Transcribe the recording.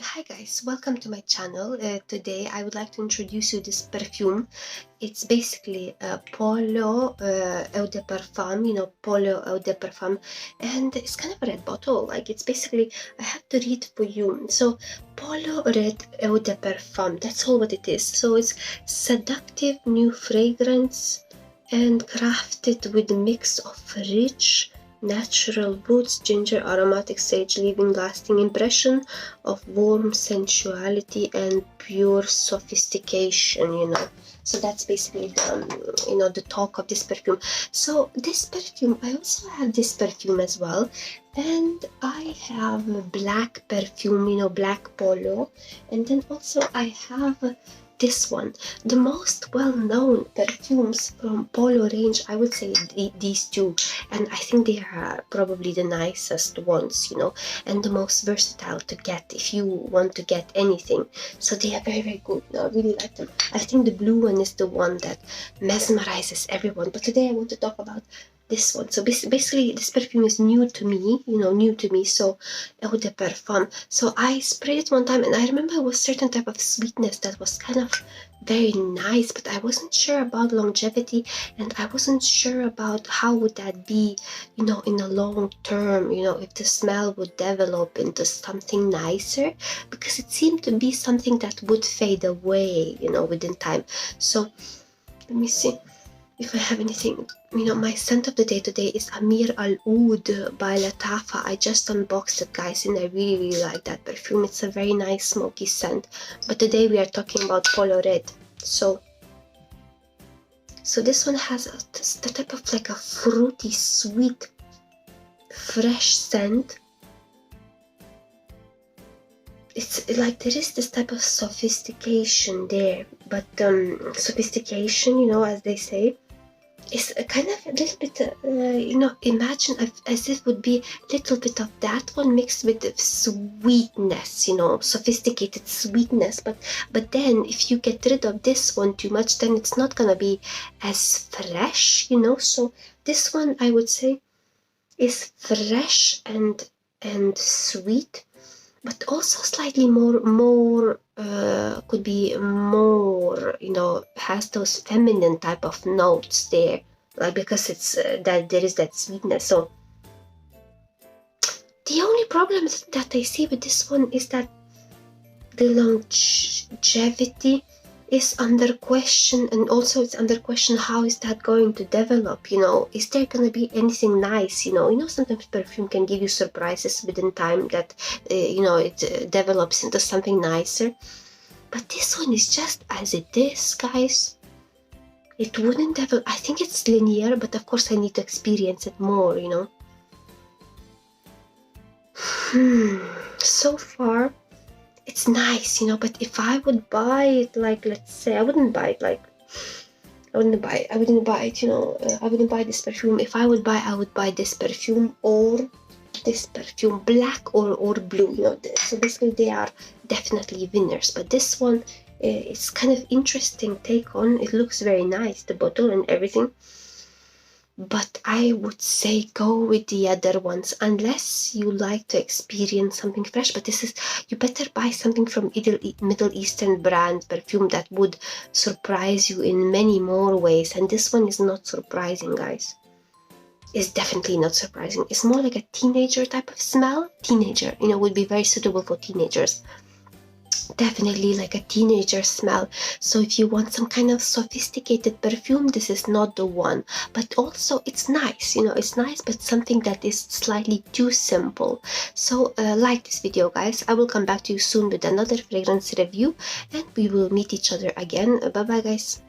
Hi guys, welcome to my channel. Today I would like to introduce you this perfume. It's basically a Polo Eau de Parfum, Polo Eau de Parfum, and it's kind of a red bottle. Like it's basically, I have to read for you. So Polo Red Eau de Parfum, that's all what it is. So it's seductive new fragrance and crafted with a mix of rich natural woods, ginger, aromatic sage, leaving lasting impression of warm sensuality and pure sophistication. So that's basically the talk of this perfume. So this perfume, I also have this perfume as well, and I have a black perfume, black Polo, and then also I have this one. The most well-known perfumes from Polo range, I would say these two, and I think they are probably the nicest ones, and the most versatile to get if you want to get anything. So they are very, very good. I really like them. I think the blue one is the one that mesmerizes everyone. But today I want to talk about this one. So basically, this perfume is new to me. So Eau de Parfum. So I sprayed it one time, and I remember it was certain type of sweetness that was kind of very nice, but I wasn't sure about longevity, and I wasn't sure about how would that be, in the long term, if the smell would develop into something nicer, because it seemed to be something that would fade away, within time. So let me see if I have anything. My scent of the day today is Amir Al Oud by Latafa. I just unboxed it, guys, and I really, really like that perfume. It's a very nice smoky scent. But today we are talking about Polo Red. So this one has the type of like a fruity, sweet, fresh scent. It's like there is this type of sophistication there, but sophistication, as they say, is kind of a little bit, imagine as if would be a little bit of that one mixed with the sweetness, sophisticated sweetness. But then if you get rid of this one too much, then it's not gonna be as fresh, So this one, I would say, is fresh and sweet, but also slightly more could be more, has those feminine type of notes there, like because it's that there is that sweetness. So the only problem that I see with this one is that the longevity is under question, and also it's under question how is that going to develop. Is there going to be anything nice? Sometimes perfume can give you surprises within time that it develops into something nicer, but this one is just as it is, guys. It wouldn't develop. I think it's linear, but of course I need to experience it more. So far it's nice, but if I would buy it, like, let's say, I wouldn't buy it, I wouldn't buy it, I wouldn't buy this perfume. If I would buy, I would buy this perfume or this perfume, black or blue, so basically they are definitely winners. But this one, it's kind of interesting take on. It looks very nice, the bottle and everything. But I would say go with the other ones, unless you like to experience something fresh. But you better buy something from Middle Eastern brand perfume that would surprise you in many more ways. And this one is not surprising, guys. It's definitely not surprising. It's more like a teenager type of smell. Teenager, would be very suitable for teenagers. Definitely like a teenager smell. So if you want some kind of sophisticated perfume, this is not the one. But also it's nice, it's nice, but something that is slightly too simple. So like this video, guys. I will come back to you soon with another fragrance review, and we will meet each other again. Bye bye, guys.